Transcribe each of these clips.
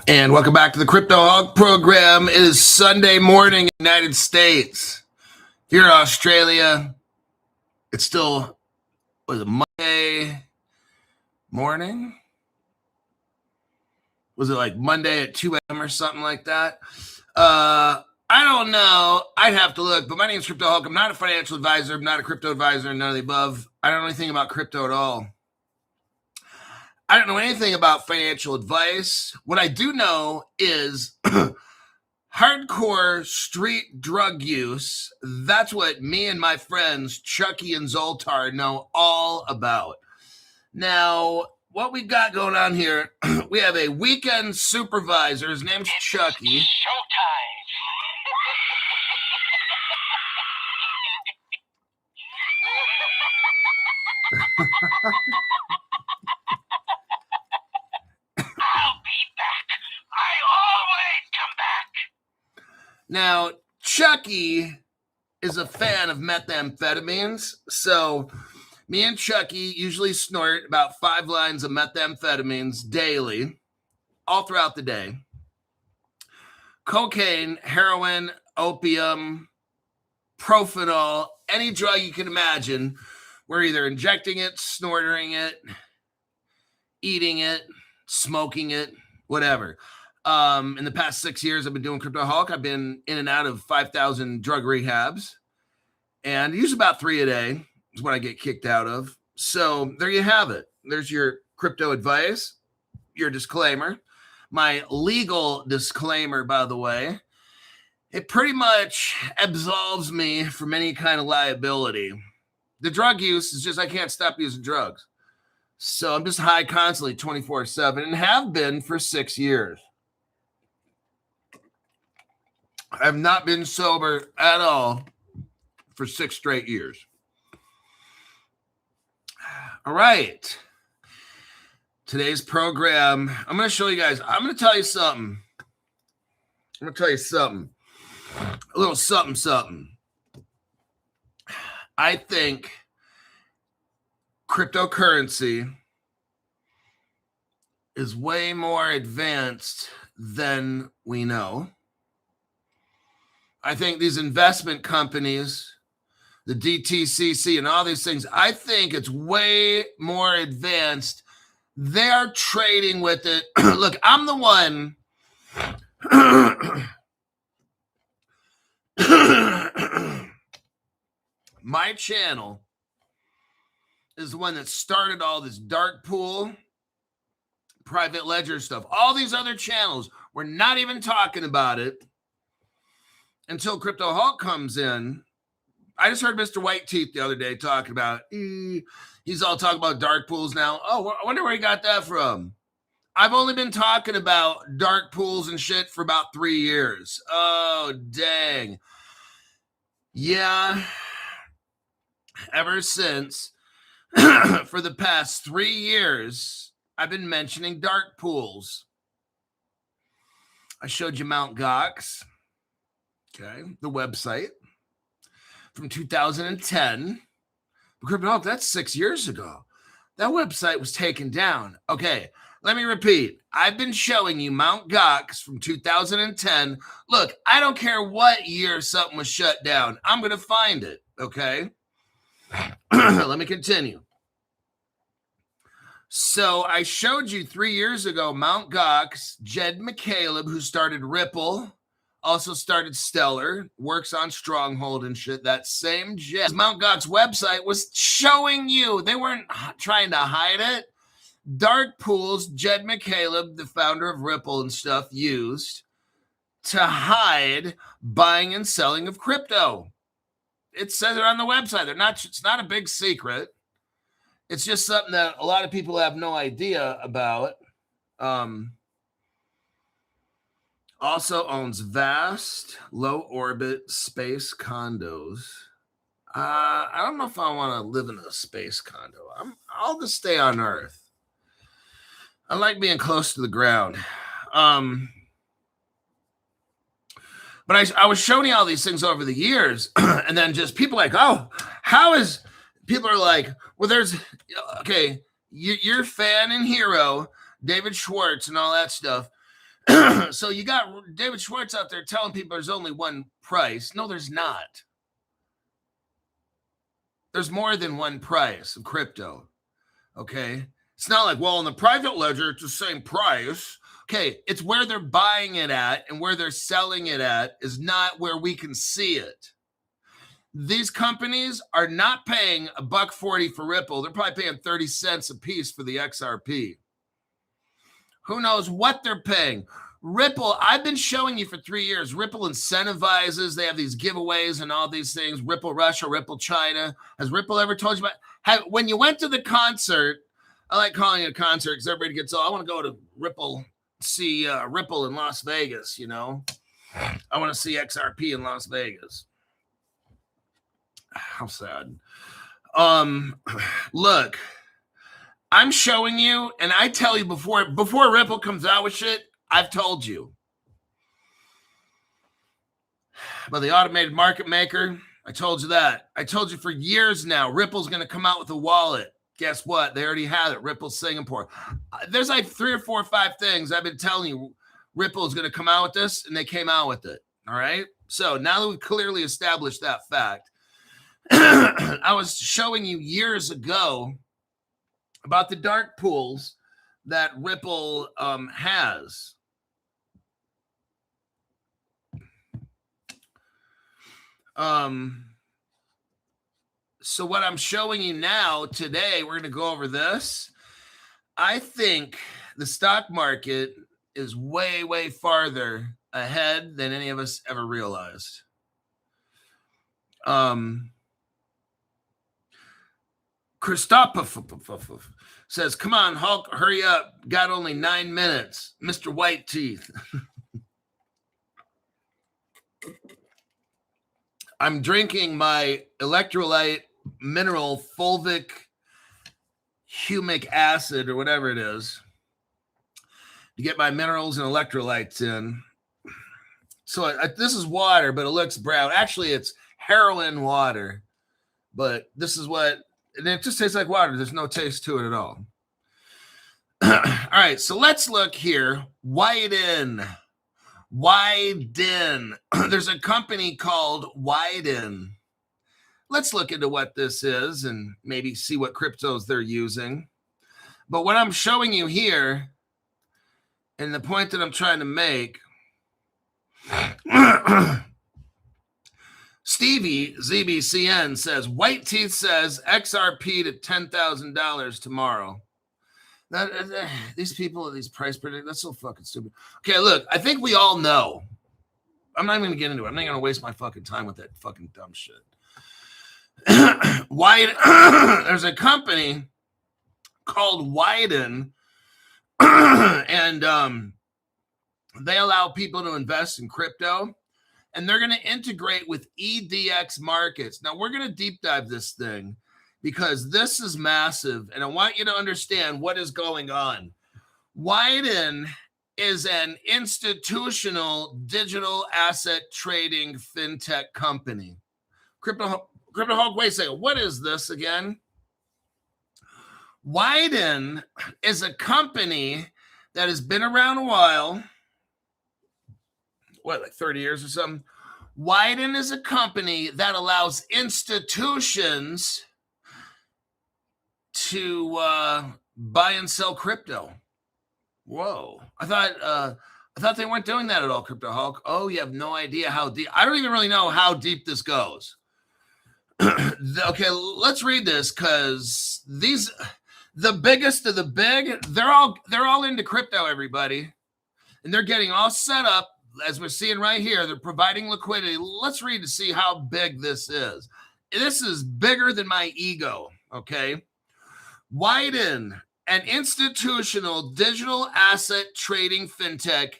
And welcome back to the Crypto Hawk program. It is Sunday morning in the United States. Here in Australia, it's still, was it Monday morning? Was it like Monday at 2 a.m. or something like that? I don't know. I'd have to look, but my name is Crypto Hawk. I'm not a financial advisor. I'm not a crypto advisor, none of the above. I don't know anything about crypto at all. I don't know anything about financial advice. What I do know is hardcore street drug use. That's what me and my friends Chucky and Zoltar know all about. Now, what we got going on here, we have a weekend supervisor. His name's Chucky. Showtime. I'll be back. I always come back. Now, Chucky is a fan of methamphetamines, so me and Chucky usually snort about 5 lines of methamphetamines daily, all throughout the day. Cocaine, heroin, opium, propanol, any drug you can imagine. We're either injecting it, snorting it, eating it, smoking it, whatever. In the past 6 years, I've been doing Crypto Hawk. I've been in and out of 5,000 drug rehabs, and I use about 3 a day is what I get kicked out of. So there you have it. There's your crypto advice, your disclaimer. My legal disclaimer, by the way, it pretty much absolves me from any kind of liability. The drug use is just I can't stop using drugs. So I'm just high constantly 24/7 and have been for 6 years. I have not been sober at all for 6 straight years. All right. Today's program, I'm going to show you guys. I'm going to tell you something. A little something. I think cryptocurrency is way more advanced than we know. I think these investment companies, the DTCC and all these things, I think it's way more advanced. They're trading with it. Look, I'm the one. My channel is the one that started all this dark pool, private ledger stuff. All these other channels, we're not even talking about it until Crypto Hawk comes in. I just heard Mr. White Teeth the other day talking about, he's all talking about dark pools now. Oh, I wonder where he got that from. I've only been talking about dark pools and shit for about 3 years. Oh, dang. Yeah. Ever since, for the past 3 years, I've been mentioning dark pools. I showed you Mt. Gox, okay, the website from 2010. That's 6 years ago. That website was taken down. Okay, let me repeat. I've been showing you Mt. Gox from 2010. Look, I don't care what year something was shut down. I'm going to find it, okay? Let me continue. So I showed you 3 years ago Mt. Gox, Jed McCaleb, who started Ripple, also started Stellar, works on Stronghold and shit. That same Jed. Mt. Gox website was showing you. They weren't trying to hide it. Dark pools, Jed McCaleb, the founder of Ripple and stuff, used to hide buying and selling of crypto. It says it on the website. It's not a big secret. It's just something that a lot of people have no idea about. Also owns vast, low orbit space condos. I don't know if I want to live in a space condo. I'll just stay on Earth. I like being close to the ground. But I was showing you all these things over the years, and then just people like, oh, people are like, well, okay, your fan and hero, David Schwartz and all that stuff, So you got David Schwartz out there telling people there's only one price. No, there's not. There's more than one price of crypto. Okay. It's not like, well, in the private ledger, it's the same price. Okay. It's where they're buying it at and where they're selling it at is not where we can see it. These companies are not paying $1.40 for Ripple. They're probably paying 30 cents a piece for the XRP. Who knows what they're paying? Ripple, I've been showing you for 3 years. Ripple incentivizes. They have these giveaways and all these things. Ripple Russia, Ripple China. Has Ripple ever told you about? When you went to the concert, I like calling it a concert because everybody gets, I want to go to Ripple, see Ripple in Las Vegas, you know. I want to see XRP in Las Vegas. How sad. Look, I'm showing you, and I tell you before Ripple comes out with shit, I've told you. But the automated market maker, I told you that. I told you for years now, Ripple's going to come out with a wallet. Guess what? They already have it. Ripple Singapore. There's like 3 or 4 or 5 things I've been telling you Ripple is going to come out with this, and they came out with it. All right? So now that we've clearly established that fact, I was showing you years ago about the dark pools that Ripple has. So what I'm showing you now today, we're going to go over this. I think the stock market is way, way farther ahead than any of us ever realized. Christoph says, come on, Hulk, hurry up. Got only 9 minutes. Mr. White Teeth. I'm drinking my electrolyte mineral fulvic humic acid or whatever it is to get my minerals and electrolytes in. So this is water, but it looks brown. Actually, it's heroin water, but this is what, and it just tastes like water. There's no taste to it at all. All right, so let's look here. Widen. There's a company called Widen. Let's look into what this is and maybe see what cryptos they're using. But what I'm showing you here, and the point that I'm trying to make, Stevie ZBCN says, White Teeth says XRP to $10,000 tomorrow. These people, these price predictors, that's so fucking stupid. Okay, look, I think we all know. I'm not even going to get into it. I'm not going to waste my fucking time with that fucking dumb shit. There's a company called Widen, and they allow people to invest in crypto, and they're going to integrate with EDX markets. Now, we're going to deep dive this thing because this is massive, and I want you to understand what is going on. Widen is an institutional digital asset trading fintech company. Crypto Hulk, wait a second. What is this again? Widen is a company that has been around a while. What, like 30 years or something? Widen is a company that allows institutions to buy and sell crypto. Whoa. I thought they weren't doing that at all, Crypto Hulk. Oh, you have no idea how deep. I don't even really know how deep this goes. Okay, let's read this because the biggest of the big, they're all into crypto, everybody. And they're getting all set up, as we're seeing right here. They're providing liquidity. Let's read to see how big this is. This is bigger than my ego, okay? Widen, an institutional digital asset trading fintech,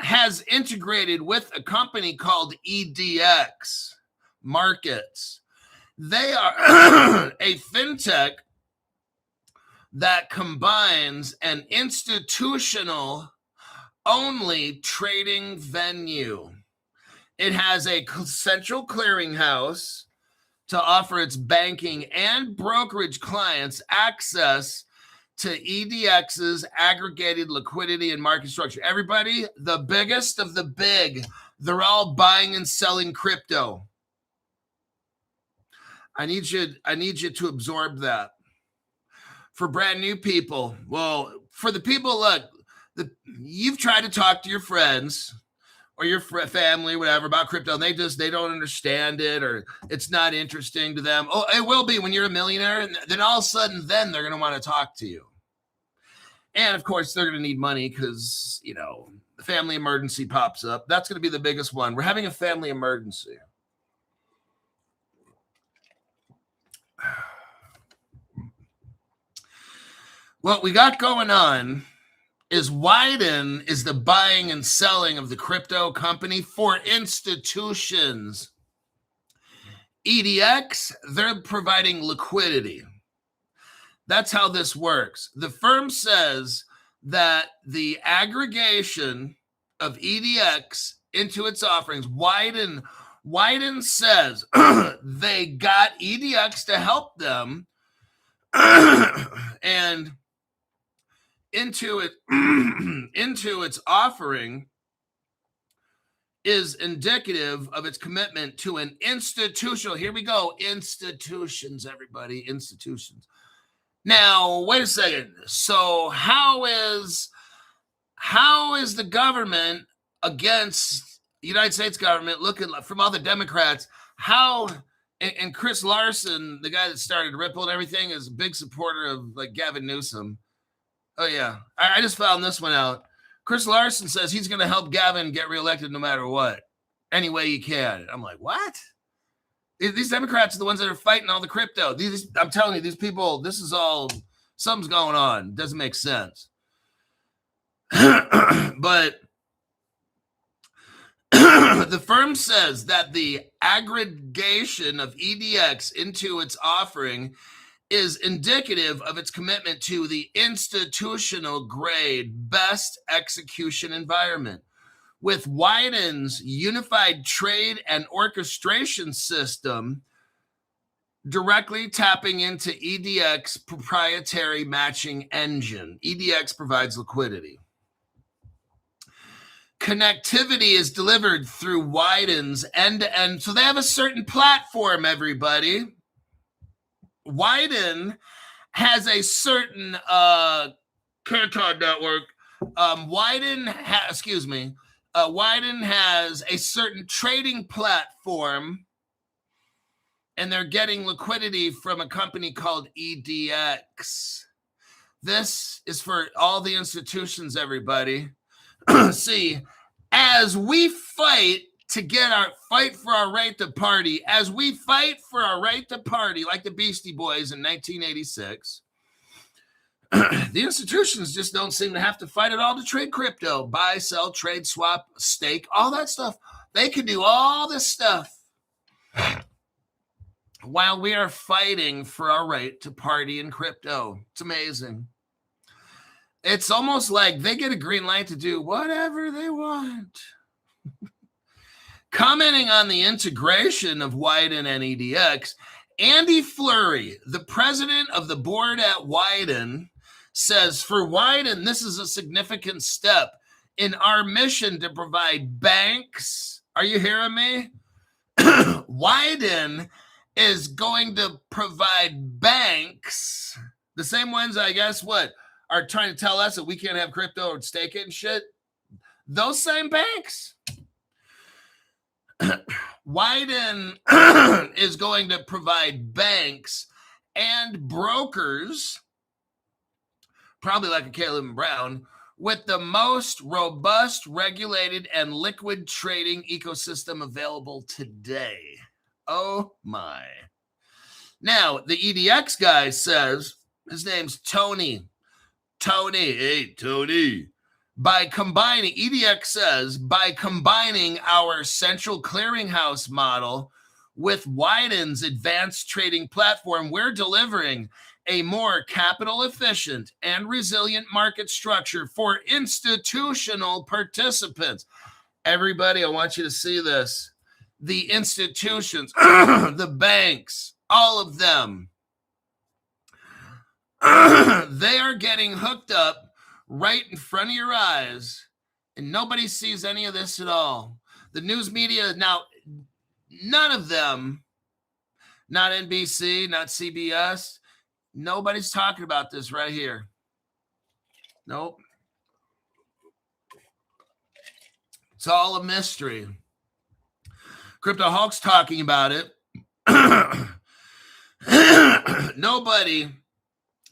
has integrated with a company called EDX Markets. They are a fintech that combines an institutional only trading venue. It has a central clearinghouse to offer its banking and brokerage clients access to EDX's aggregated liquidity and market structure. Everybody, the biggest of the big, they're all buying and selling crypto. I need you to absorb that. For brand new people, well, for the people, look, you've tried to talk to your friends or your family, whatever, about crypto, and they don't understand it, or it's not interesting to them. Oh, it will be when you're a millionaire, and then all of a sudden, then they're going to want to talk to you. And of course, they're going to need money because, the family emergency pops up. That's going to be the biggest one. We're having a family emergency. What we got going on is Wyden is the buying and selling of the crypto company for institutions. EDX, they're providing liquidity. That's how this works. The firm says that the aggregation of EDX into its offerings, Wyden says they got EDX to help them and into its offering is indicative of its commitment to an institutional. Here we go. Institutions, everybody. Institutions. Now, wait a second. So how is the government against the United States government looking from all the Democrats? How, and Chris Larson, the guy that started Ripple and everything, is a big supporter of like Gavin Newsom. Oh, yeah. I just found this one out. Chris Larson says he's going to help Gavin get reelected no matter what, any way he can. I'm like, what? These Democrats are the ones that are fighting all the crypto. I'm telling you, these people, this is all, something's going on. Doesn't make sense. But the firm says that the aggregation of EDX into its offering is indicative of its commitment to the institutional grade best execution environment. With Wyden's unified trade and orchestration system directly tapping into EDX proprietary matching engine. EDX provides liquidity. Connectivity is delivered through Wyden's end-to-end. So they have a certain platform, everybody. Wyden has a certain Canton network. Wyden has a certain trading platform, and they're getting liquidity from a company called EDX. This is for all the institutions, everybody. See, as we fight for our right to party, as we fight for our right to party, like the Beastie Boys in 1986, the institutions just don't seem to have to fight at all to trade crypto, buy, sell, trade, swap, stake, all that stuff. They can do all this stuff while we are fighting for our right to party in crypto. It's amazing. It's almost like they get a green light to do whatever they want. Commenting on the integration of Wyden and EDX, Andy Fleury, the president of the board at Wyden, says, for Wyden, this is a significant step in our mission to provide banks. Are you hearing me? Wyden is going to provide banks, the same ones, I guess, are trying to tell us that we can't have crypto or stake it and shit. Those same banks. Wyden is going to provide banks and brokers, probably like a Caleb Brown, with the most robust, regulated, and liquid trading ecosystem available today. Oh my. Now, the EDX guy says, his name's Tony. Hey, Tony. EDX says, by combining our central clearinghouse model with Wyden's advanced trading platform, we're delivering a more capital efficient and resilient market structure for institutional participants. Everybody, I want you to see this. The institutions, the banks, all of them They are getting hooked up right in front of your eyes, and nobody sees any of this at all. The news media, now, none of them, not NBC, not CBS, nobody's talking about this right here. Nope. It's all a mystery. Crypto Hulk's talking about it. Nobody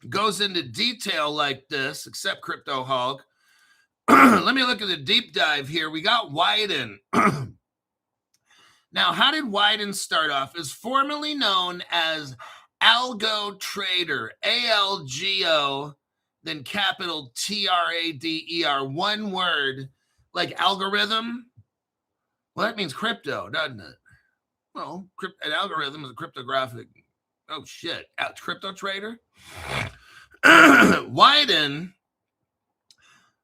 goes into detail like this except Crypto Hulk. Let me look at the deep dive here. We got Wyden. Now, how did Wyden start off? Is formerly known as ALGO Trader, ALGO, then capital TRADER, one word, like algorithm. Well, that means crypto, doesn't it? Well, an algorithm is a cryptographic. Oh, shit. Crypto trader? Wyden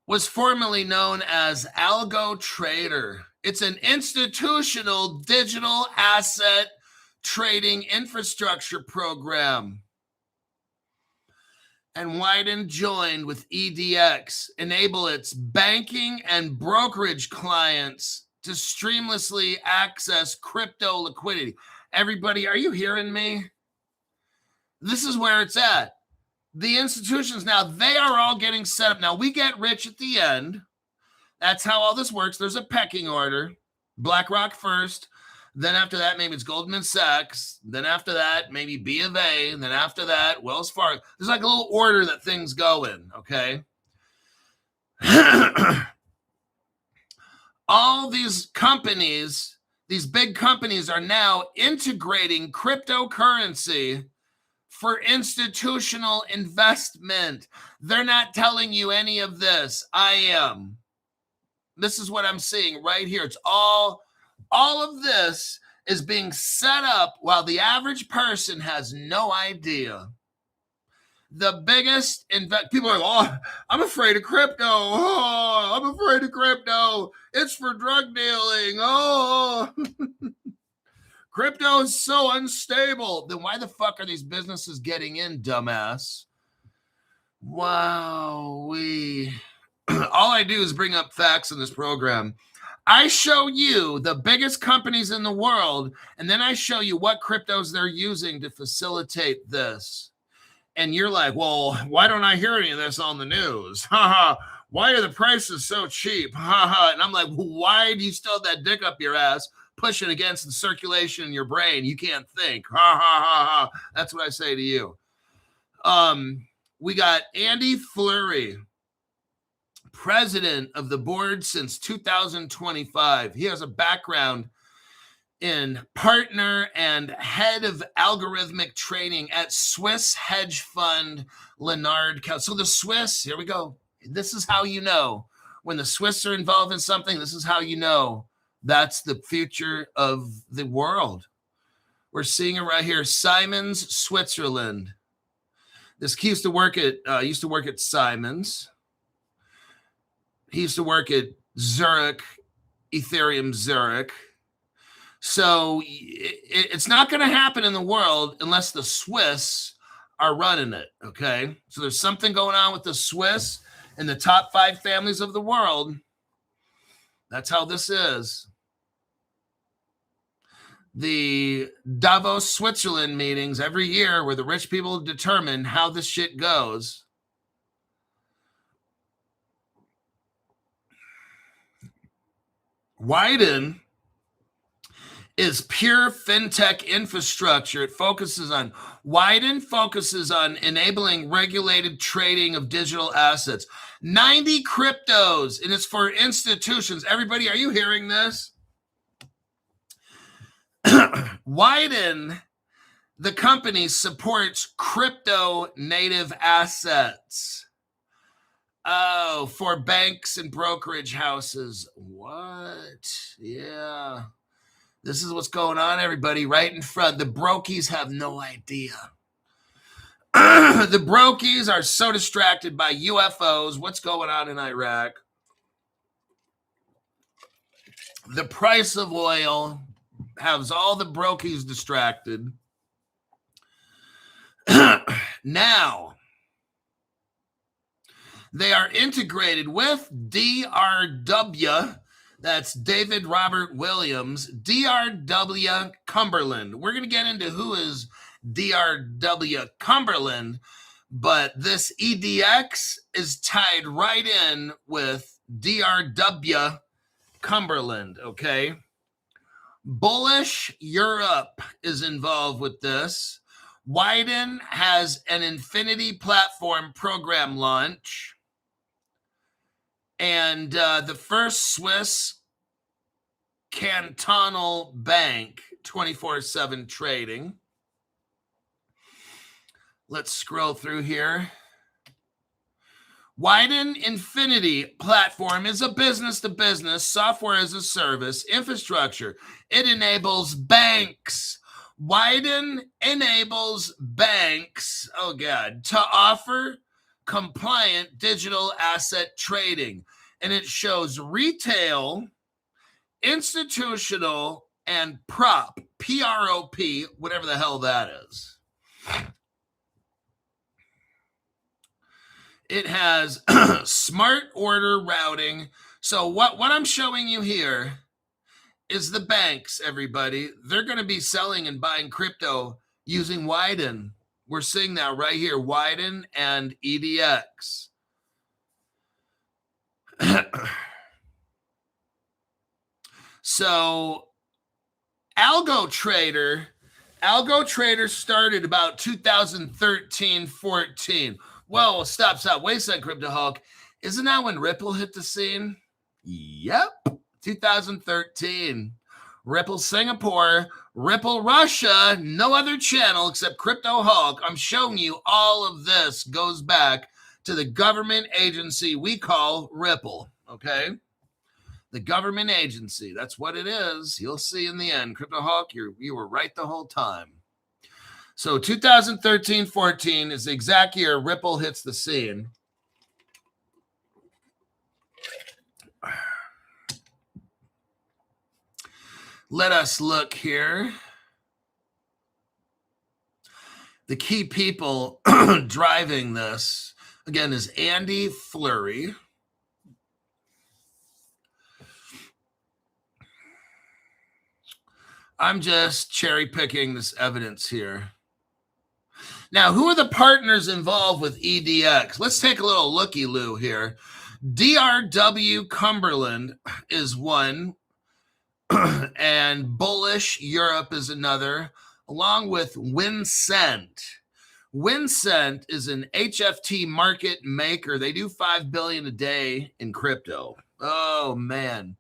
was formerly known as ALGO Trader. It's an institutional digital asset trading infrastructure program. And Wyden joined with EDX, enable its banking and brokerage clients to seamlessly access crypto liquidity. Everybody, are you hearing me? This is where it's at. The institutions now, they are all getting set up. Now, we get rich at the end. That's how all this works. There's a pecking order. BlackRock first. Then after that, maybe it's Goldman Sachs. Then after that, maybe B of A. And then after that, Wells Fargo. There's like a little order that things go in, okay? All these companies, these big companies are now integrating cryptocurrency for institutional investment. They're not telling you any of this. I am. This is what I'm seeing right here. It's all of this is being set up while the average person has no idea. The biggest people are like, oh, I'm afraid of crypto. Oh, I'm afraid of crypto. It's for drug dealing. Oh, crypto is so unstable. Then why the fuck are these businesses getting in, dumbass? Wow. All I do is bring up facts in this program. I show you the biggest companies in the world, and then I show you what cryptos they're using to facilitate this. And you're like, well, why don't I hear any of this on the news? Why are the prices so cheap? And I'm like, well, why do you still have that dick up your ass pushing against the circulation in your brain? You can't think. That's what I say to you. We got Andy Fleury, president of the board since 2025. He has a background in partner and head of algorithmic trading at Swiss hedge fund Leonard. So the Swiss, here we go. This is how you know. When the Swiss are involved in something, this is how you know that's the future of the world. We're seeing it right here. Simons, Switzerland. This he used to work at Simons. He used to work at Zurich, Ethereum Zurich. So it's not going to happen in the world unless the Swiss are running it, okay? So there's something going on with the Swiss in the top 5 families of the world. That's how this is. The Davos, Switzerland meetings every year where the rich people determine how this shit goes. Wyden is pure fintech infrastructure. Wyden focuses on enabling regulated trading of digital assets. 90 cryptos, and it's for institutions. Everybody, are you hearing this? Wyden, the company, supports crypto native assets. Oh, for banks and brokerage houses. What? Yeah. This is what's going on, everybody, right in front. The brokies have no idea. The brokies are so distracted by UFOs, what's going on in Iraq. The price of oil has all the brokies distracted. Now, They are integrated with DRW. That's David Robert Williams, DRW Cumberland. We're going to get into who is DRW Cumberland, but this EDX is tied right in with DRW Cumberland, okay? Bullish Europe is involved with this. Wyden has an Infinity Platform program launch. And the first Swiss cantonal bank, 24/7 trading. Let's scroll through here. Wyden Infinity Platform is a business-to-business software as a service infrastructure. It enables banks. Wyden enables banks, oh God, to offer compliant digital asset trading. And it shows retail, institutional, and prop, P-R-O-P, whatever the hell that is. It has smart order routing. So what I'm showing you here is the banks, everybody. They're going to be selling and buying crypto using Wyden. We're seeing that right here, Wyden and EDX. So ALGO Trader started about 2013-14. Whoa, stop. Wait a second, Crypto Hulk. Isn't that when Ripple hit the scene? Yep, 2013. Ripple Singapore, Ripple Russia, no other channel except Crypto Hulk. I'm showing you all of this goes back to the government agency we call Ripple, okay? The government agency, that's what it is. You'll see in the end. Crypto Hulk, you were right the whole time. So 2013-14 is the exact year Ripple hits the scene. Let us look here. The key people driving this, again, is Andy Fleury. I'm just cherry picking this evidence here. Now, who are the partners involved with EDX? Let's take a little looky-loo here. DRW Cumberland is one, and Bullish Europe is another, along with Wincent. Wincent is an HFT market maker. They do $5 billion a day in crypto. Oh, man.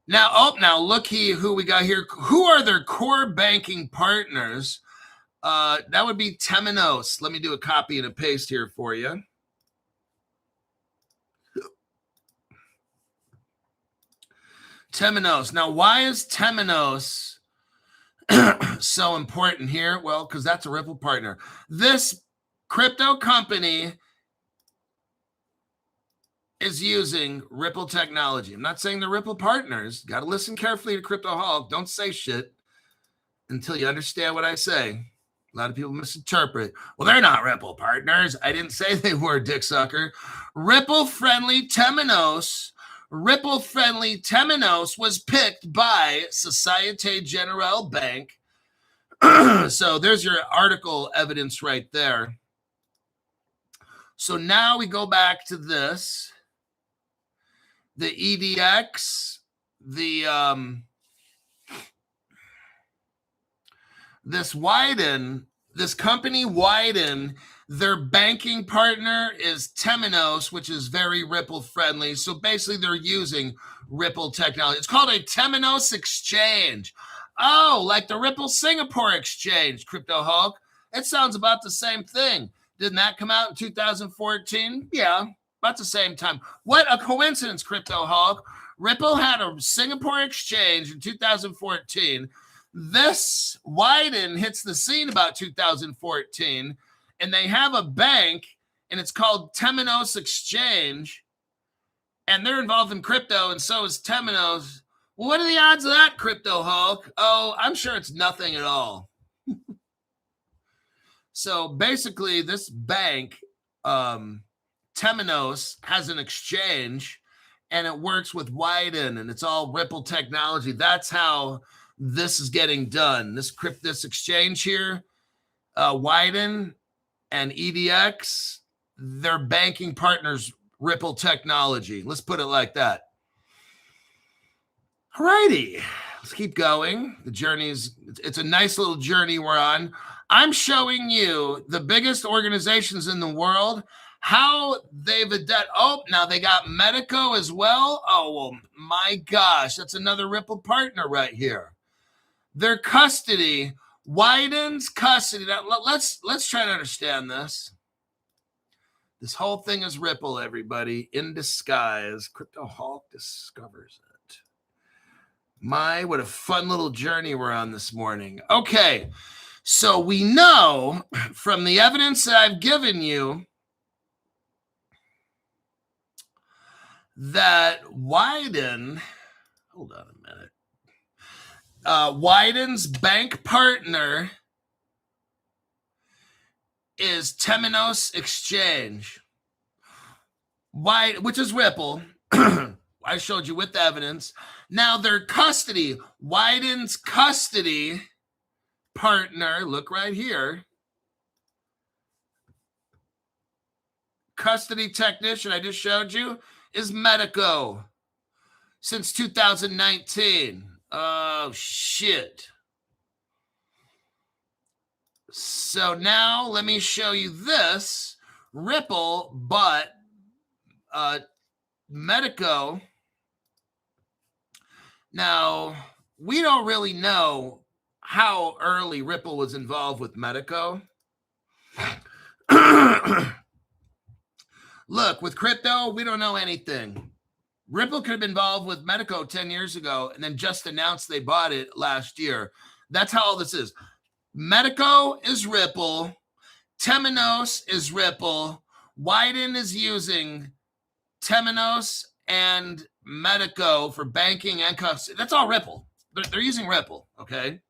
Now looky who we got here. Who are their core banking partners? That would be Temenos. Let me do a copy and a paste here for you. Temenos. Now, why is Temenos so important here? Well, because that's a Ripple partner. This crypto company is using Ripple technology. I'm not saying the Ripple partners. Got to listen carefully to Crypto Hulk. Don't say shit until you understand what I say. A lot of people misinterpret. Well, they're not Ripple partners. I didn't say they were, dick sucker. Ripple-friendly Temenos was picked by Societe Generale Bank. So there's your article evidence right there. So now we go back to this. The EDX, this Wyden, this company Wyden, their banking partner is Temenos, which is very Ripple friendly. So basically they're using Ripple technology. It's called a Temenos exchange. Oh, like the Ripple Singapore exchange, Crypto Hulk. It sounds about the same thing. Didn't that come out in 2014? Yeah, about the same time. What a coincidence, Crypto Hulk. Ripple had a Singapore exchange in 2014. This Wyden hits the scene about 2014, and they have a bank, and it's called Temenos Exchange, and they're involved in crypto, and so is Temenos. Well, what are the odds of that, Crypto Hulk? Oh, I'm sure it's nothing at all. So basically, this bank, Temenos has an exchange, and it works with Widen, and it's all Ripple technology. That's how this is getting done. This exchange here, Widen and EDX, they're banking partners, Ripple technology. Let's put it like that. All righty, let's keep going. The it's a nice little journey we're on. I'm showing you the biggest organizations in the world, how they've adapted. Oh, now they got Medico as well. Oh, well, my gosh, that's another Ripple partner right here. Their custody widens custody. Now, let's try to understand this. This whole thing is Ripple, everybody, in disguise. Crypto Hulk discovers it. What a fun little journey we're on this morning. Okay, so we know from the evidence that I've given you that Widen, hold on a minute, Widen's bank partner is Temenos Exchange, which is Ripple. I showed you with the evidence. Now their custody, Widen's custody partner, look right here. Custody technician I just showed you is Medico since 2019. Oh, shit. So now let me show you this. Ripple, but Medico. Now, we don't really know how early Ripple was involved with Medico. Look, with crypto, we don't know anything. Ripple could have been involved with Medico 10 years ago and then just announced they bought it last year. That's how all this is. Medico is Ripple. Temenos is Ripple. Widen is using Temenos and Medico for banking and custody. That's all Ripple. They're using Ripple, okay?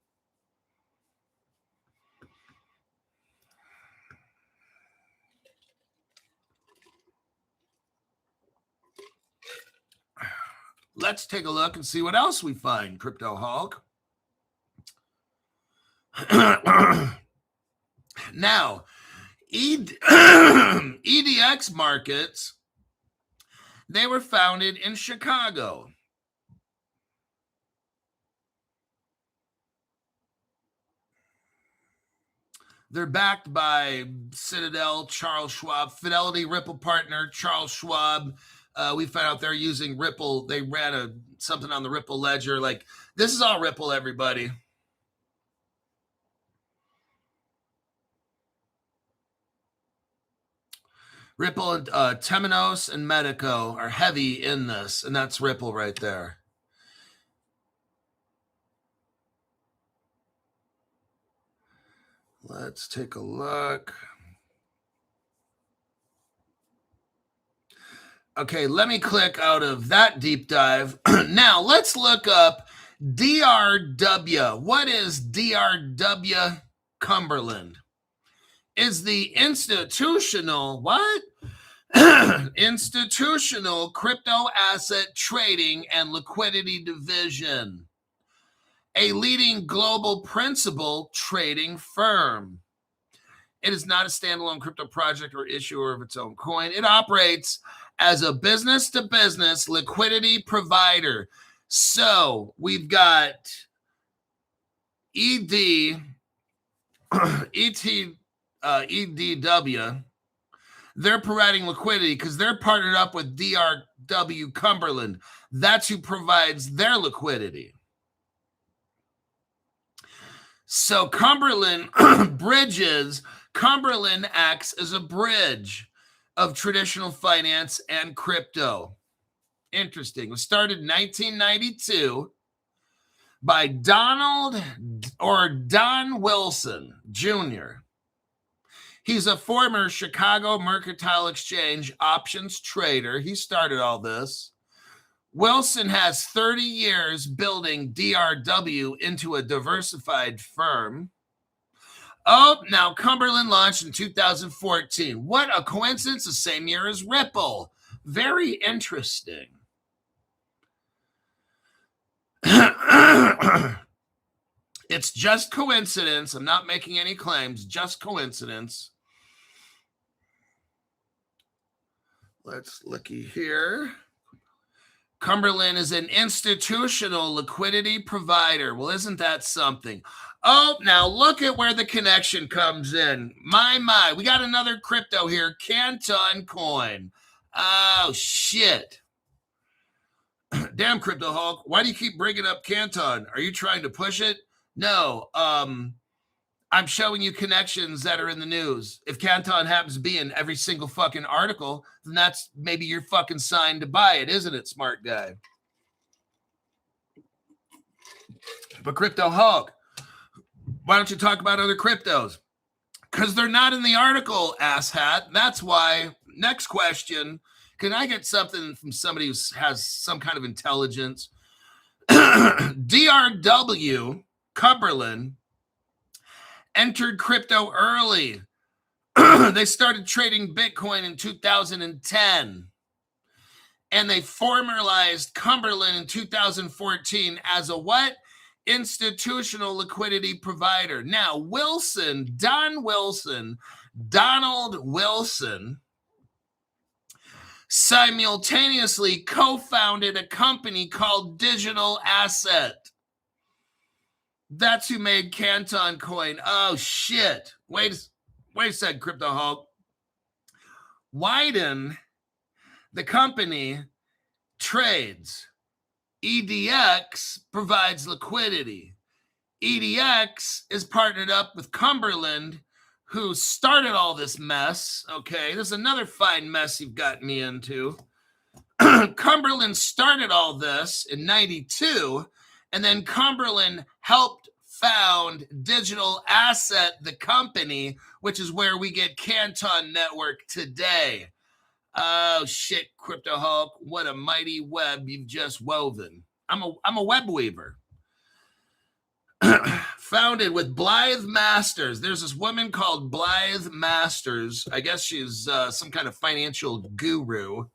Let's take a look and see what else we find, Crypto Hulk. Now, EDX markets, they were founded in Chicago. They're backed by Citadel, Charles Schwab, Fidelity, Ripple partner, Charles Schwab. We found out they're using Ripple. They ran something on the Ripple ledger. Like, this is all Ripple, everybody. Ripple and Temenos and Medico are heavy in this, and that's Ripple right there. Let's take a look. Okay, let me click out of that deep dive. Now, let's look up DRW. What is DRW Cumberland? Is the institutional, what? Institutional crypto asset trading and liquidity division, a leading global principal trading firm. It is not a standalone crypto project or issuer of its own coin. It operates as a business-to-business liquidity provider. So we've got EDW. They're providing liquidity because they're partnered up with DRW Cumberland. That's who provides their liquidity. So Cumberland Cumberland acts as a bridge of traditional finance and crypto. Interesting. It was started in 1992 by Don Wilson Jr. He's a former Chicago Mercantile Exchange options trader. He started all this. Wilson has 30 years building DRW into a diversified firm. Oh, now Cumberland launched in 2014. What a coincidence, the same year as Ripple. Very interesting. It's just coincidence. I'm not making any claims, just coincidence. Let's looky here. Cumberland is an institutional liquidity provider. Well, isn't that something? Oh, now look at where the connection comes in. My. We got another crypto here, Canton Coin. Oh, shit. Damn, Crypto Hulk. Why do you keep bringing up Canton? Are you trying to push it? No. I'm showing you connections that are in the news. If Canton happens to be in every single fucking article, then that's maybe your fucking sign to buy it, isn't it, smart guy? But Crypto Hulk, why don't you talk about other cryptos? Because they're not in the article, asshat. That's why. Next question. Can I get something from somebody who has some kind of intelligence? DRW, Cumberland, entered crypto early. They started trading Bitcoin in 2010. And they formalized Cumberland in 2014 as a what? Institutional liquidity provider. Now, Donald Wilson, simultaneously co-founded a company called Digital Asset. That's who made Canton Coin. Oh, shit. Wait a second, Crypto Hulk. Wyden, the company, trades. EDX provides liquidity. EDX is partnered up with Cumberland, who started all this mess. Okay, there's another fine mess you've got me into. Cumberland started all this in 92, and then Cumberland helped found Digital Asset, the company, which is where we get Canton Network today. Oh, shit, Crypto Hulk, what a mighty web you've just woven. I'm a web weaver. Founded with Blythe Masters. There's this woman called Blythe Masters. I guess she's some kind of financial guru.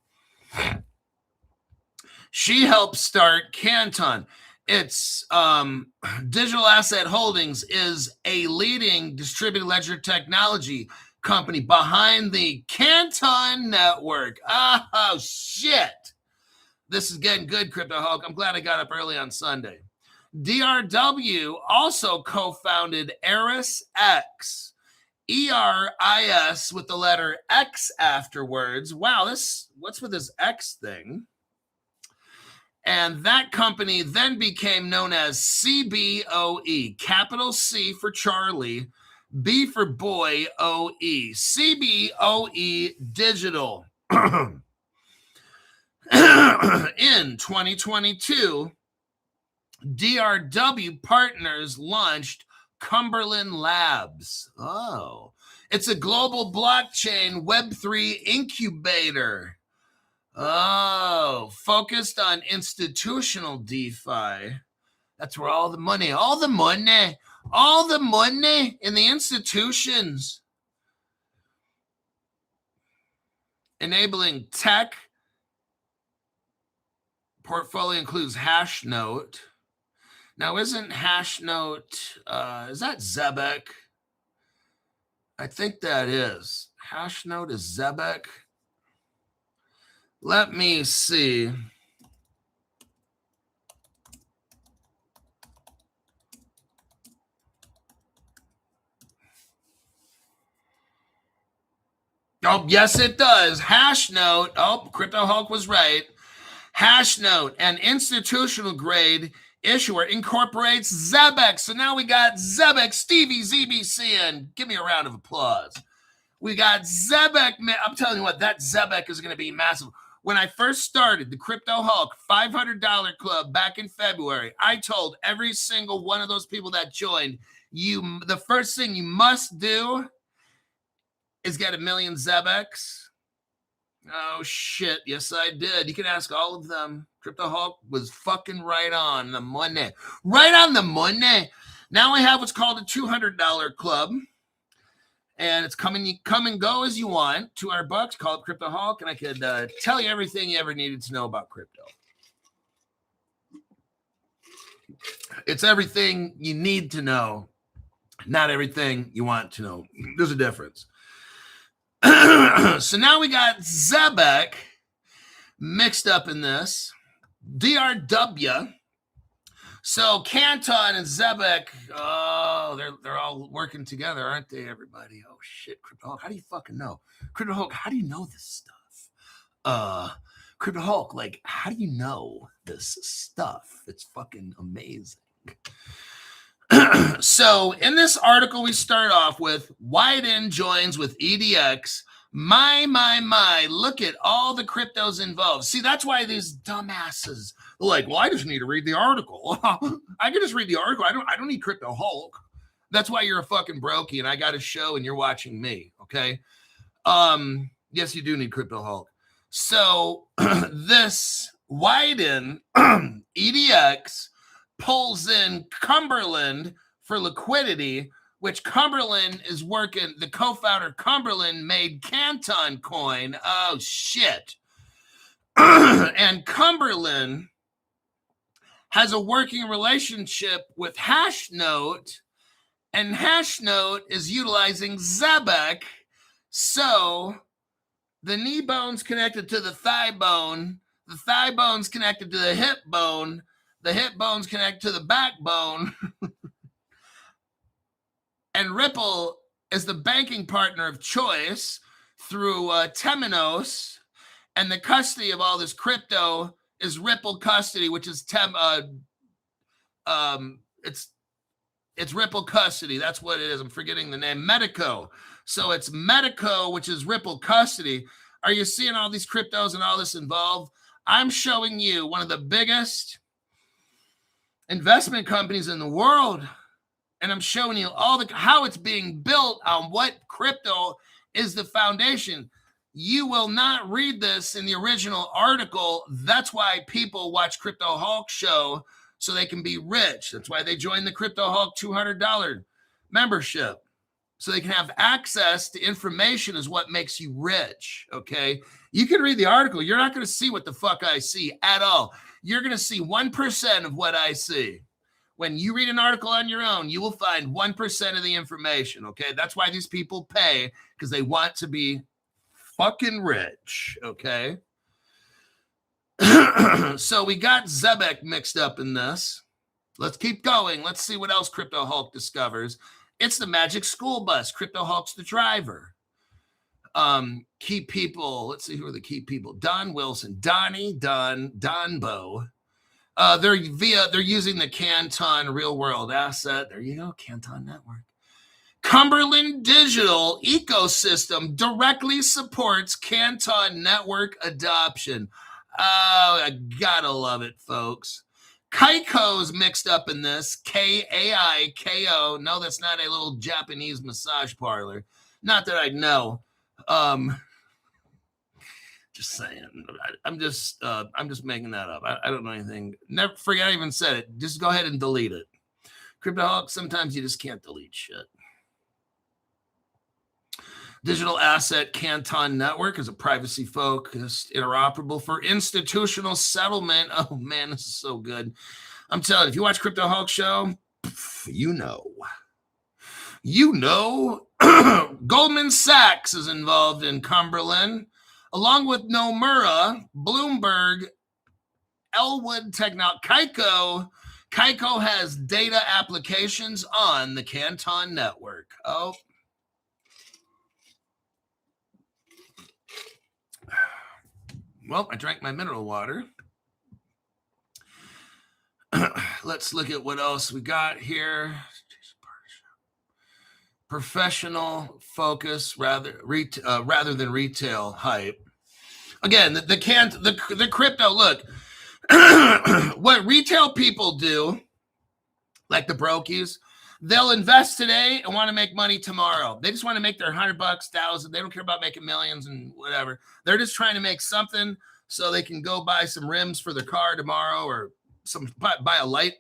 She helped start Canton. It's Digital Asset Holdings is a leading distributed ledger technology company behind the Canton Network. Oh, shit. This is getting good, Crypto Hulk. I'm glad I got up early on Sunday. DRW also co-founded Eris X, ERIS with the letter X afterwards. Wow, what's with this X thing? And that company then became known as CBOE, capital C for Charlie, B for boy, OE, CBOE Digital. In 2022, DRW Partners launched Cumberland Labs. Oh, it's a global blockchain Web3 incubator. Oh, focused on institutional DeFi. That's where all the money in the institutions. Enabling tech. Portfolio includes Hashnote. Now, isn't Hashnote, is that Zebek? I think that is. Hashnote is Zebek. Let me see. Oh, yes, it does. Hashnote. Oh, Crypto Hulk was right. Hashnote, an institutional grade issuer, incorporates Zebek. So now we got Zebek, Stevie ZBC, and give me a round of applause. We got Zebek. I'm telling you what, that Zebek is going to be massive. When I first started the Crypto Hulk $500 club back in February, I told every single one of those people that joined, the first thing you must do is get 1 million Zebeks. Oh, shit. Yes, I did. You can ask all of them. Crypto Hulk was fucking right on the money. Right on the money. Now I have what's called a $200 club. And it's come and go as you want. $200. Call it Crypto Hulk, and I could tell you everything you ever needed to know about crypto. It's everything you need to know, not everything you want to know. There's a difference. So now we got Zebek mixed up in this. DRW. So Canton and Zebek, oh, they're all working together, aren't they, everybody? Oh, shit, Crypto Hulk, how do you fucking know? Crypto Hulk, how do you know this stuff? Crypto Hulk, like, how do you know this stuff? It's fucking amazing. So in this article, we start off with Wyden joins with EDX. My, look at all the cryptos involved. See, that's why these dumbasses are like, well, I just need to read the article. I can just read the article. I don't need Crypto Hulk. That's why you're a fucking brokey and I got a show and you're watching me, okay? Yes, you do need Crypto Hulk. So this Wyden EDX pulls in Cumberland for liquidity, which Cumberland is working. The co-founder Cumberland made Canton coin. Oh, shit. And Cumberland has a working relationship with Hashnote, and Hashnote is utilizing Zebek. So the knee bone's connected to the thigh bone's connected to the hip bone's connected to the backbone. And Ripple is the banking partner of choice through Temenos, and the custody of all this crypto is Ripple custody, which is it's Ripple custody. That's what it is. I'm forgetting the name. Medico. So it's Medico, which is Ripple custody. Are you seeing all these cryptos and all this involved? I'm showing you one of the biggest investment companies in the world. And I'm showing you how it's being built on what crypto is the foundation. You will not read this in the original article. That's why people watch Crypto Hulk show so they can be rich. That's why they join the Crypto Hulk $200 membership. So they can have access to information is what makes you rich, okay? You can read the article. You're not going to see what the fuck I see at all. You're going to see 1% of what I see. When you read an article on your own, you will find 1% of the information, okay? That's why these people pay, because they want to be fucking rich, okay? So we got Zebek mixed up in this. Let's keep going. Let's see what else Crypto Hulk discovers. It's the magic school bus. Crypto Hulk's the driver. Key people. Let's see who are the key people. Don Wilson, Donnie, Donbo. They're using the Canton real world asset. There you go, Canton Network. Cumberland Digital Ecosystem directly supports Canton Network adoption. Oh, I gotta love it, folks. Kaiko's mixed up in this. Kaiko. No, that's not a little Japanese massage parlor. Not that I know. Just saying. I'm just making that up. I don't know anything. Never forget I even said it. Just go ahead and delete it. Crypto Hulk, sometimes you just can't delete shit. Digital Asset Canton Network is a privacy-focused, interoperable for institutional settlement. Oh, man, this is so good. I'm telling you, if you watch Crypto Hulk show, you know. Goldman Sachs is involved in Cumberland, along with Nomura, Bloomberg, Elwood Technology. Kaiko has data applications on the Canton Network. Oh. Well, I drank my mineral water. Let's look at what else we got here. Professional focus rather than retail hype. Again, the crypto. Look, what retail people do, like the brokies, they'll invest today and want to make money tomorrow. They just want to make their $100, $1,000. They don't care about making millions and whatever. They're just trying to make something so they can go buy some rims for their car tomorrow or buy a light.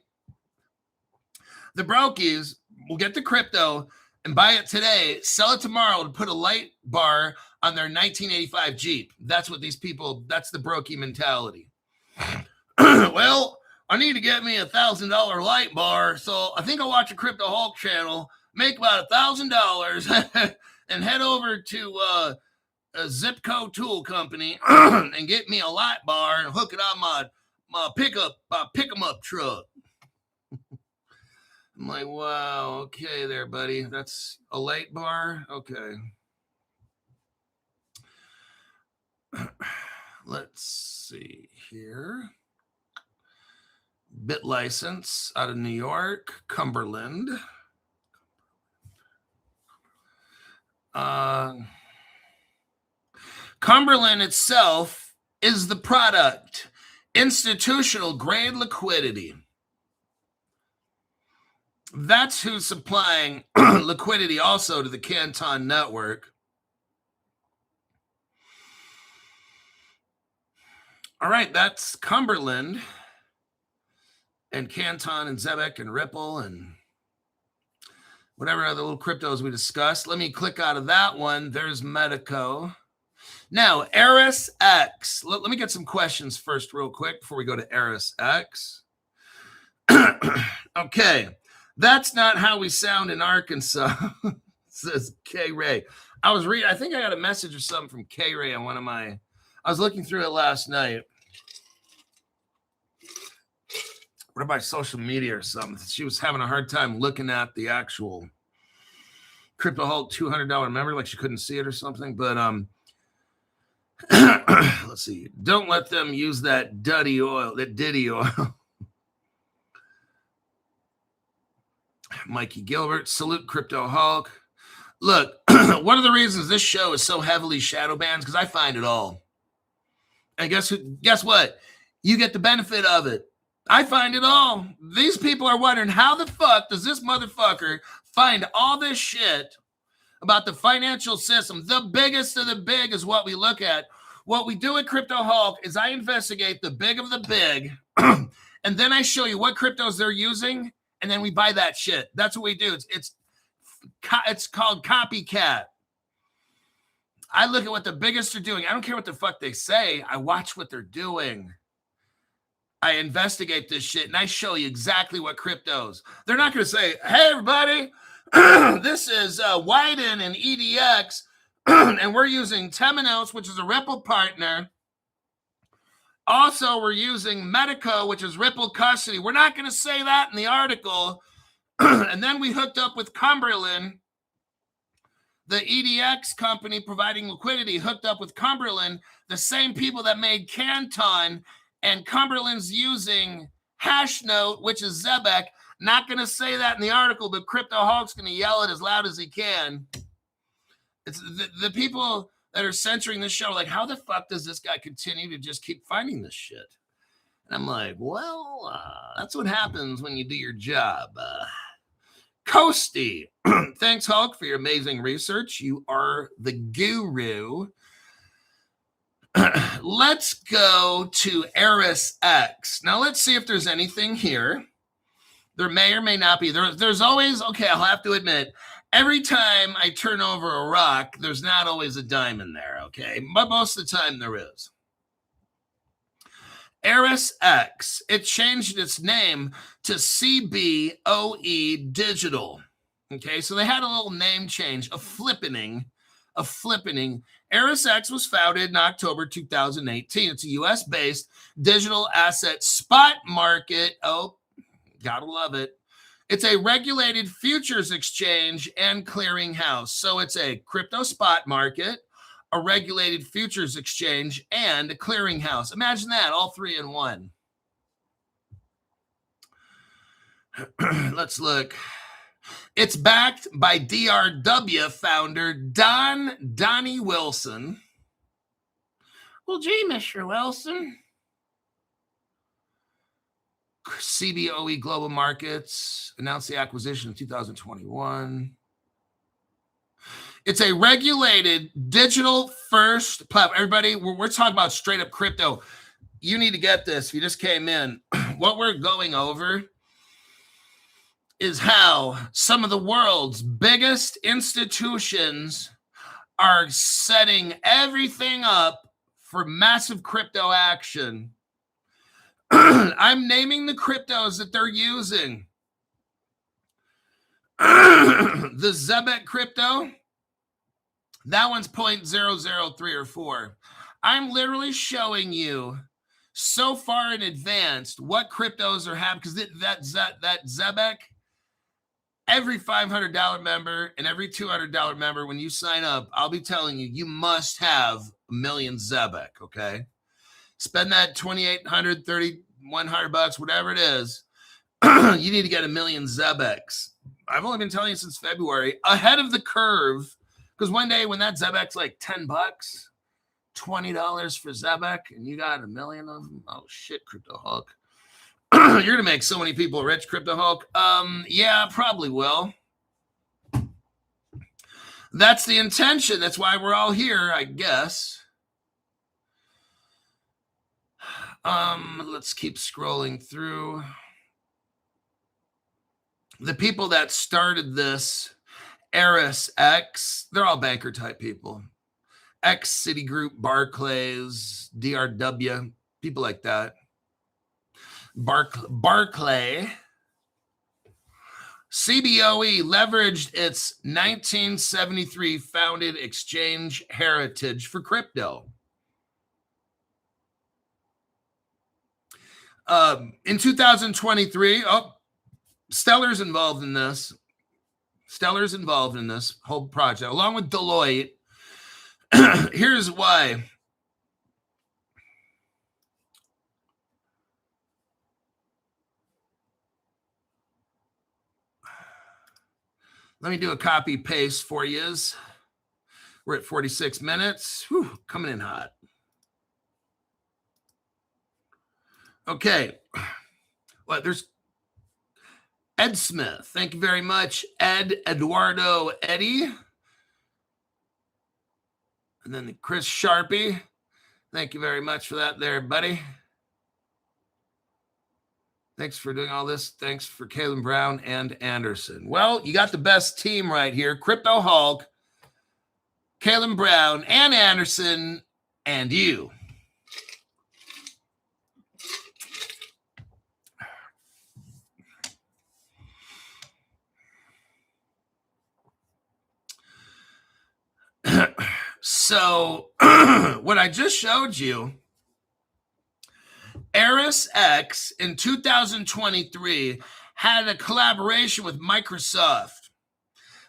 The brokies will get the crypto. and buy it today, sell it tomorrow to put a light bar on their 1985 Jeep. That's what these people, that's the brokey mentality. Well, I need to get me $1,000 light bar, so I think I'll watch a Crypto Hulk channel, make about $1,000, and head over to a Zipco tool company and get me a light bar and hook it on my pick-em-up truck. I'm like, wow, okay there, buddy. That's a light bar? Okay. Let's see here. Bit license out of New York, Cumberland. Cumberland itself is the product. Institutional grade liquidity. That's who's supplying liquidity also to the Canton network. All right, that's Cumberland and Canton and Zebek and Ripple and whatever other little cryptos we discussed. Let me click out of that one. There's Medico. Now, Eris X. Let me get some questions first real quick before we go to Eris X. Okay. That's not how we sound in Arkansas, says K Ray. I think I got a message or something from K Ray on I was looking through it last night. What about social media or something? She was having a hard time looking at the actual Crypto Hulk $200 member, like she couldn't see it or something. But let's see. Don't let them use that Diddy oil. Mikey Gilbert, salute Crypto Hulk. Look, one of the reasons this show is so heavily shadow banned because I find it all. And guess what? You get the benefit of it. I find it all. These people are wondering, how the fuck does this motherfucker find all this shit about the financial system? The biggest of the big is what we look at. What we do at Crypto Hulk is I investigate the big of the big, and then I show you what cryptos they're using, and then we buy that shit. That's what we do. It's called copycat. I look at what the biggest are doing. I don't care what the fuck they say. I watch what they're doing. I investigate this shit, and I show you exactly what cryptos. They're not going to say, hey, everybody, this is Wyden and EDX, and we're using Temenos, which is a Ripple partner. Also, we're using Medico, which is Ripple custody. We're not going to say that in the article. And then we hooked up with Cumberland, the EDX company providing liquidity, hooked up with Cumberland, the same people that made Canton, and Cumberland's using Hashnote, which is Zebek. Not going to say that in the article, but Crypto Hulk's going to yell it as loud as he can. It's the people that are censoring this show, like, how the fuck does this guy continue to just keep finding this shit? And I'm like, well, that's what happens when you do your job. Coasty, thanks, Hulk, for your amazing research. You are the guru. Let's go to Eris X. Now, let's see if there's anything here. There may or may not be. There's always, okay, I'll have to admit, every time I turn over a rock, there's not always a diamond there, okay? But most of the time there is. Eris X, it changed its name to CBOE Digital. Okay, so they had a little name change, a flippening. Eris X was founded in October 2018. It's a US-based digital asset spot market. Oh, gotta love it. It's a regulated futures exchange and clearinghouse. So it's a crypto spot market, a regulated futures exchange, and a clearinghouse. Imagine that, all three in one. Let's look. It's backed by DRW founder Donnie Wilson. Well, gee, Mr. Wilson. CBOE Global Markets announced the acquisition in 2021. It's a regulated digital first platform. Everybody, we're talking about straight up crypto. You need to get this. If you just came in, what we're going over is how some of the world's biggest institutions are setting everything up for massive crypto action. I'm naming the cryptos that they're using. The Zebek crypto, that one's 0.003 or 4. I'm literally showing you so far in advance what cryptos are happening, because that Zebek, every $500 member and every $200 member, when you sign up, I'll be telling you, you must have $1 million Zebek, okay? Spend that $2,800, $3,100, whatever it is. You need to get $1 million Zebeks. I've only been telling you since February, ahead of the curve, because one day when that Zebek's like $10, $20 for Zebek, and you got 1 million of them, oh shit, Crypto Hulk. You're gonna make so many people rich, Crypto Hulk. Yeah, probably will. That's the intention. That's why we're all here, I guess. Let's keep scrolling through. The people that started this, Eris X, they're all banker type people. X Citigroup, Barclays, DRW, people like that. Barclay. CBOE leveraged its 1973 founded exchange heritage for crypto. In 2023, Stellar's involved in this. Stellar's involved in this whole project, along with Deloitte. Here's why. Let me do a copy paste for you. We're at 46 minutes. Whew, coming in hot. Okay. Well, there's Ed Smith. Thank you very much. Eduardo Eddie. And then Chris Sharpie. Thank you very much for that there, buddy. Thanks for doing all this. Thanks for Caleb Brown and Anderson. Well, you got the best team right here. Crypto Hulk, Caleb Brown, and Anderson, and you. So what I just showed you, Eris X in 2023 had a collaboration with Microsoft.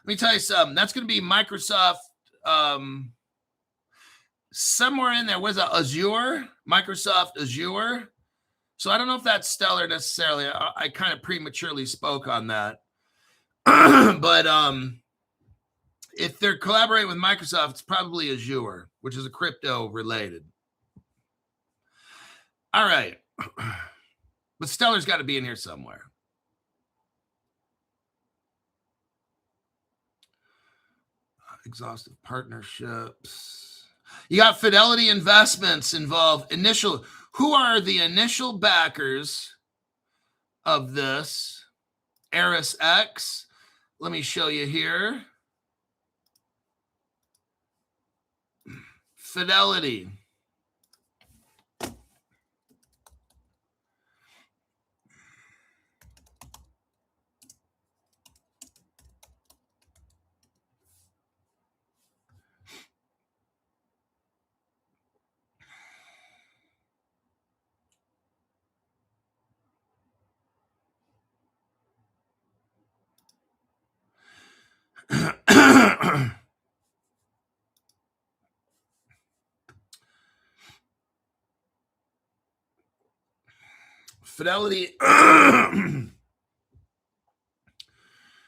Let me tell you something. That's going to be Microsoft somewhere in there. Was it Azure? Microsoft Azure. So I don't know if that's Stellar necessarily. I kind of prematurely spoke on that. But if they're collaborating with Microsoft, it's probably Azure, which is a crypto related. All right. But Stellar's got to be in here somewhere. Exhaustive partnerships. You got Fidelity Investments involved. Who are the initial backers of this? Eris X. Let me show you here. Fidelity.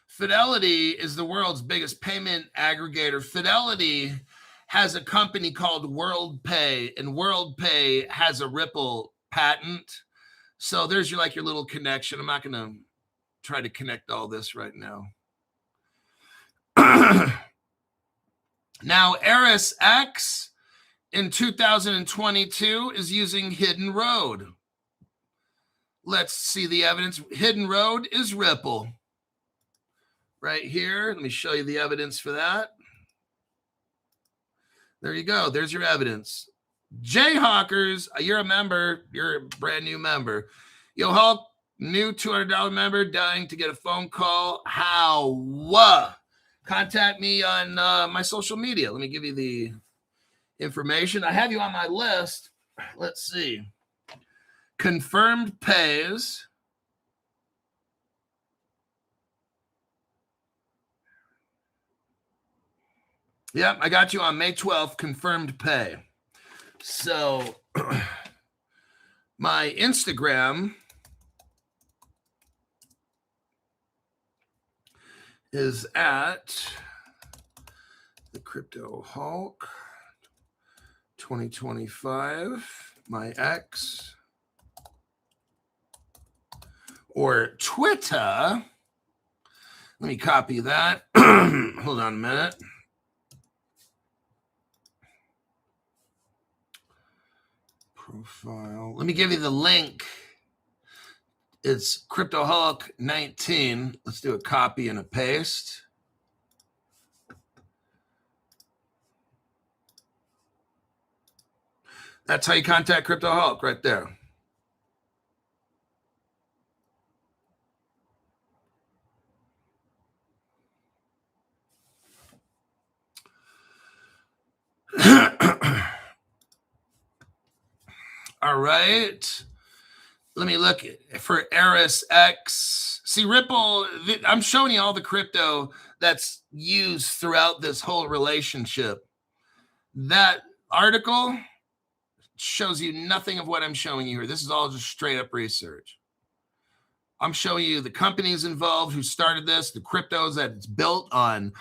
Fidelity is the world's biggest payment aggregator. Fidelity has a company called WorldPay, and WorldPay has a Ripple patent. So there's your little connection. I'm not going to try to connect all this right now. Now, Eris X in 2022 is using Hidden Road. Let's see the evidence. Hidden Road is Ripple. right here. Let me show you the evidence for that. There you go. There's your evidence. Jayhawkers, you're a member. You're a brand new member. Yo, Hulk, new $200 member, dying to get a phone call. How? Contact me on my social media. Let me give you the information. I have you on my list. Let's see. Confirmed pays. Yep, I got you on May 12th, confirmed pay. So my Instagram is at the Crypto Hulk 2025. My X or Twitter. Let me copy that. Hold on a minute. Profile. Let me give you the link. It's Crypto Hulk 19. Let's do a copy and a paste. That's how you contact Crypto Hulk right there. All right. Let me look for Eris X. See, Ripple, I'm showing you all the crypto that's used throughout this whole relationship. That article shows you nothing of what I'm showing you here. This is all just straight up research. I'm showing you the companies involved who started this, the cryptos that it's built on.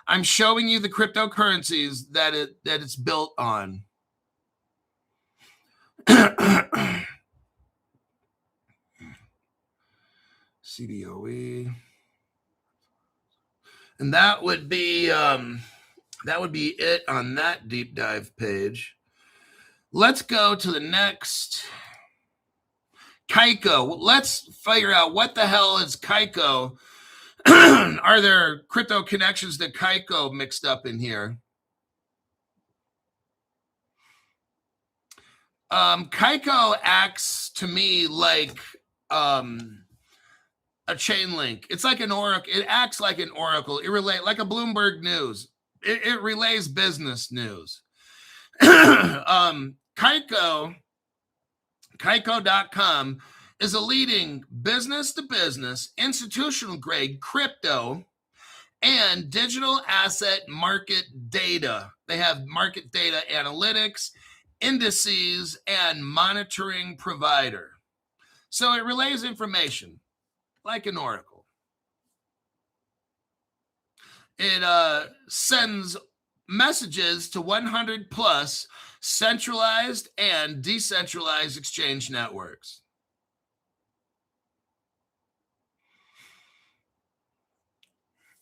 I'm showing you the cryptocurrencies that it's built on. CDOE. And that would be it on that deep dive page. Let's go to the next. Kaiko. Let's figure out what the hell is Kaiko. Are there crypto connections to Kaiko mixed up in here? Kaiko acts to me like a chain link. It's like an oracle. It acts like an oracle. It relates like a Bloomberg News. It relays business news. Kaiko.com is a leading business-to-business, institutional-grade crypto and digital asset market data. They have market data analytics, indices, and monitoring provider. So it relays information like an oracle. It sends messages to 100 plus centralized and decentralized exchange networks.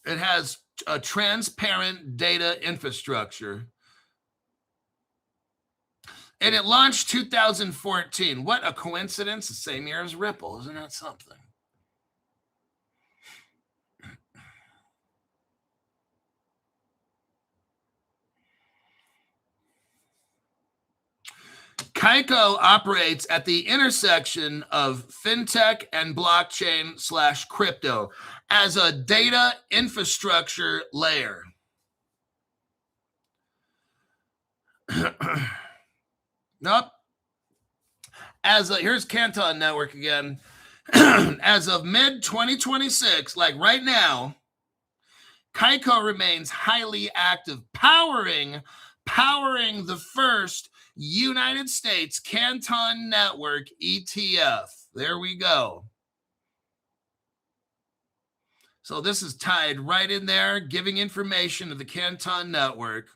It has a transparent data infrastructure. And it launched 2014. What a coincidence. The same year as Ripple. Isn't that something? Kaiko operates at the intersection of fintech and blockchain/crypto as a data infrastructure layer. Nope. Here's Canton Network again. As of mid-2026, like right now, Kaiko remains highly active, powering the first United States Canton Network ETF. There we go. So this is tied right in there, giving information to the Canton Network.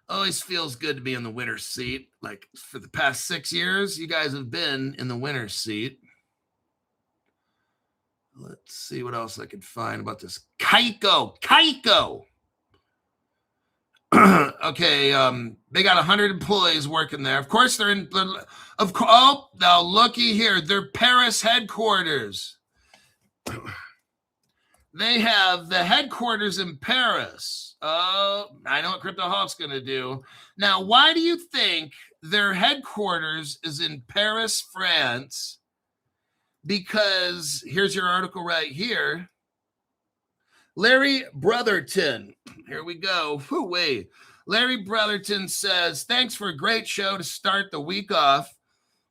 Always feels good to be in the winner's seat. Like for the past 6 years, you guys have been in the winner's seat. Let's see what else I could find about this. Kaiko. Okay, they got 100 employees working there. Of course, they're in. Now looky here, their Paris headquarters. They have the headquarters in Paris. Oh, I know what CryptoHawk's going to do. Now, why do you think their headquarters is in Paris, France? Because here's your article right here. Larry Brotherton. Here we go. Wait. Larry Brotherton says, thanks for a great show to start the week off.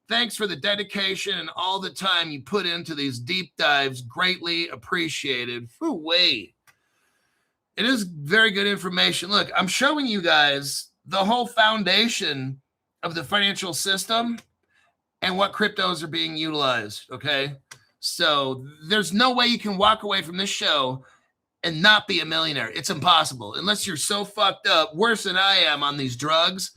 Thanks for the dedication and all the time you put into these deep dives. Greatly appreciated. Wait. It is very good information. Look, I'm showing you guys the whole foundation of the financial system and what cryptos are being utilized, okay? So there's no way you can walk away from this show and not be a millionaire. It's impossible. Unless you're so fucked up, worse than I am on these drugs,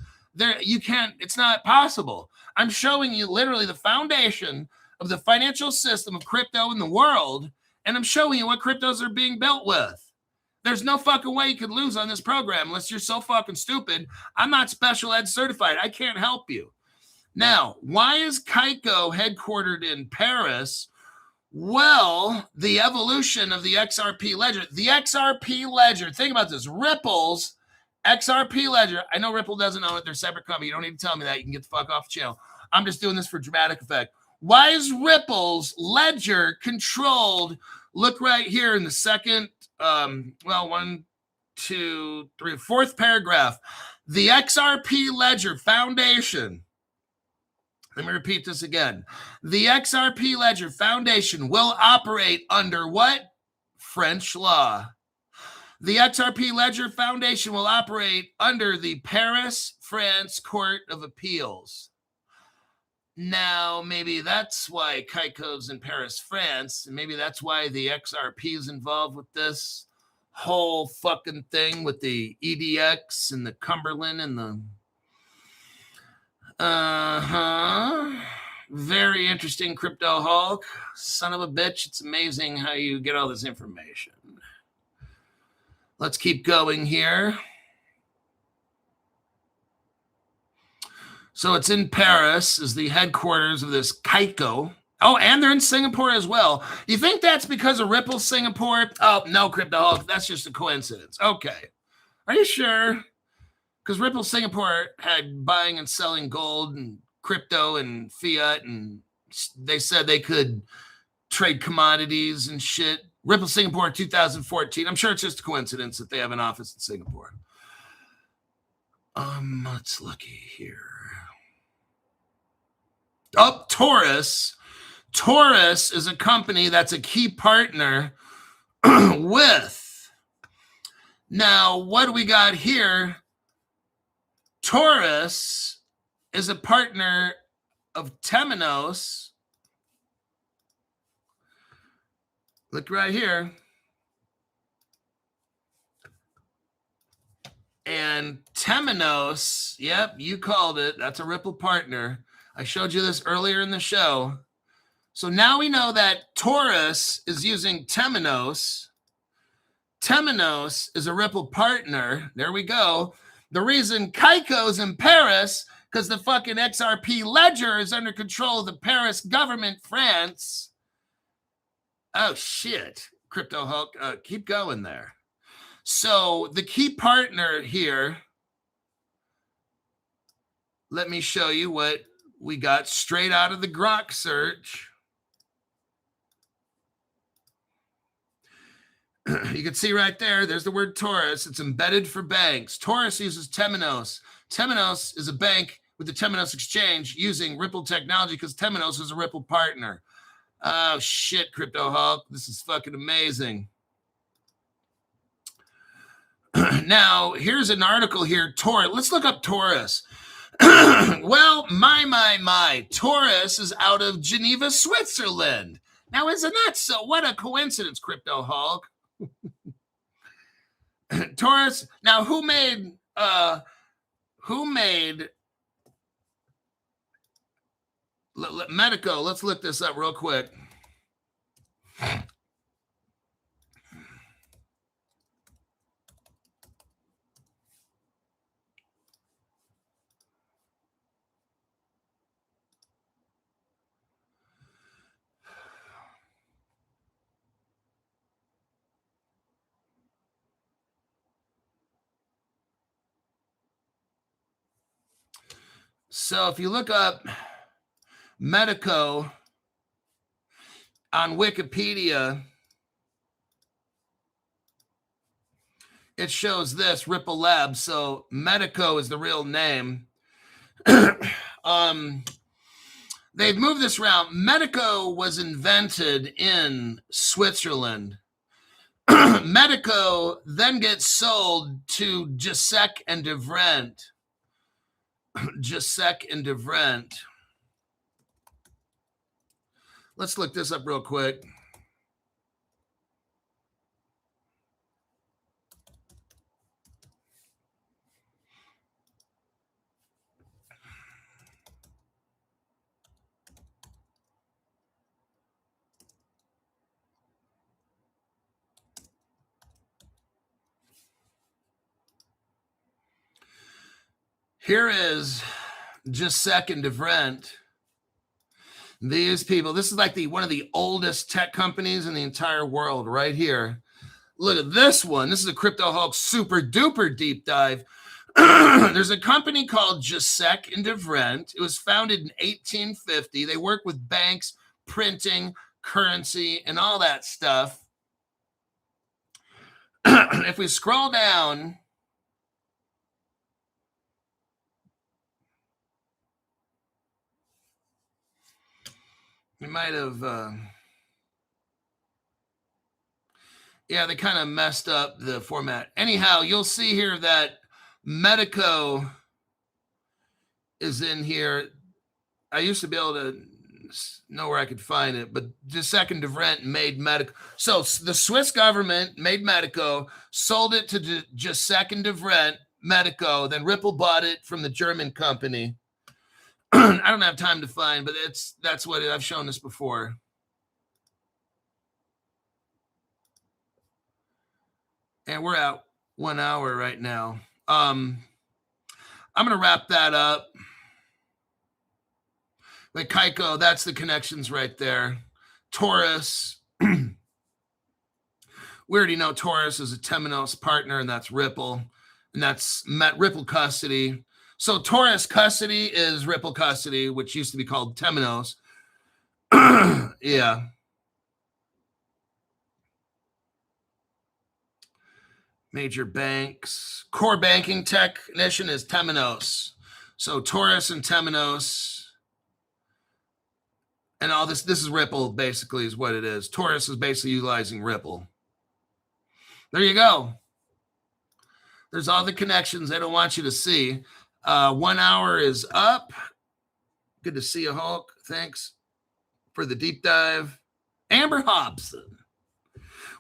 you can't, it's not possible. I'm showing you literally the foundation of the financial system of crypto in the world, and I'm showing you what cryptos are being built with. There's no fucking way you could lose on this program unless you're so fucking stupid. I'm not special ed certified. I can't help you. Now, why is Kaiko headquartered in Paris? Well, the evolution of the XRP ledger. The XRP ledger, think about this. Ripple's XRP ledger. I know Ripple doesn't own it. They're a separate company. You don't need to tell me that. You can get the fuck off the channel. I'm just doing this for dramatic effect. Why is Ripple's ledger controlled? Look right here in the second, fourth paragraph. The XRP ledger foundation. Let me repeat this again. The XRP Ledger Foundation will operate under what? French law. The XRP Ledger Foundation will operate under the Paris, France Court of Appeals. Now, maybe that's why Kaiko's in Paris, France, and maybe that's why the XRP is involved with this whole fucking thing with the EDX and the Cumberland and the... Very interesting, Crypto Hulk. Son of a bitch. It's amazing how you get all this information. Let's keep going here. So it's in Paris, is the headquarters of this Kaiko. Oh, and they're in Singapore as well. You think that's because of Ripple Singapore? Oh, no, Crypto Hulk. That's just a coincidence. Okay. Are you sure? Because Ripple Singapore had buying and selling gold and crypto and fiat, and they said they could trade commodities and shit. Ripple Singapore 2014. I'm sure it's just a coincidence that they have an office in Singapore. Let's look here. Oh, Taurus. Taurus is a company that's a key partner with. Now, what do we got here? Taurus is a partner of Temenos. Look right here. And Temenos, yep, you called it. That's a Ripple partner. I showed you this earlier in the show. So now we know that Taurus is using Temenos. Temenos is a Ripple partner. There we go. The reason Kaiko's in Paris, because the fucking XRP ledger is under control of the Paris government, France. Oh, shit. Crypto Hulk, keep going there. So the key partner here, let me show you what we got straight out of the Grok search. You can see right there, there's the word Taurus. It's embedded for banks. Taurus uses Temenos. Temenos is a bank with the Temenos exchange using Ripple technology because Temenos is a Ripple partner. Oh, shit, Crypto Hulk. This is fucking amazing. Now, here's an article here. Taurus. Let's look up Taurus. Well, my. Taurus is out of Geneva, Switzerland. Now, isn't that so? What a coincidence, Crypto Hulk. Taurus. Now, who made Medico? Let's look this up real quick. So if you look up Medico on Wikipedia, it shows this Ripple Labs. So Medico is the real name. They've moved this around. Medico was invented in Switzerland. Medico then gets sold to Gisek and DeVrent. Gisek and DeVrent. Let's look this up real quick. Here is Gisek and DeVrent. These people, this is like one of the oldest tech companies in the entire world right here. Look at this one. This is a Crypto Hulk super duper deep dive. There's a company called Gisek and DeVrent. It was founded in 1850. They work with banks, printing, currency, and all that stuff. If we scroll down, we might have, yeah, they kind of messed up the format. Anyhow, you'll see here that Medico is in here. I used to be able to know where I could find it, but Gisek and DeVrent made Medico. So the Swiss government made Medico, sold it to Gisek and DeVrent, Medico, then Ripple bought it from the German company. I don't have time to find, but that's what I've shown this before. And we're at 1 hour right now. I'm going to wrap that up. Like Kaiko, that's the connections right there. Taurus. We already know Taurus is a Temenos partner, and that's Ripple. And that's Ripple Custody. So Taurus Custody is Ripple Custody, which used to be called Temenos. Yeah. Major banks. Core banking technician is Temenos. So Taurus and Temenos. And all this is Ripple, basically, is what it is. Taurus is basically utilizing Ripple. There you go. There's all the connections I don't want you to see. 1 hour is up. Good to see you, Hulk. Thanks for the deep dive. Amber Hobson.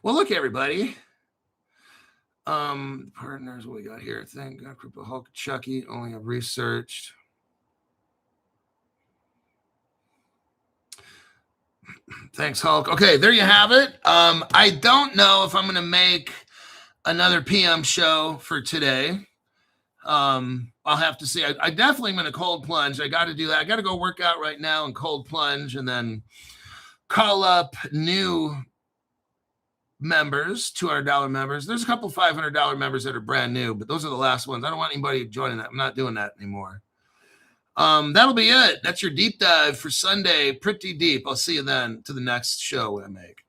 Well, look, everybody. Partners, what we got here? Thank God, Crypto Hulk, Chucky. Only have researched. Thanks, Hulk. Okay, there you have it. I don't know if I'm going to make another PM show for today. I'll have to see. I definitely am going to cold plunge. I got to do that. I got to go work out right now and cold plunge and then call up new members, $200 members. There's a couple $500 members that are brand new, but those are the last ones. I don't want anybody joining that. I'm not doing that anymore. That'll be it. That's your deep dive for Sunday. Pretty deep. I'll see you then to the next show I make.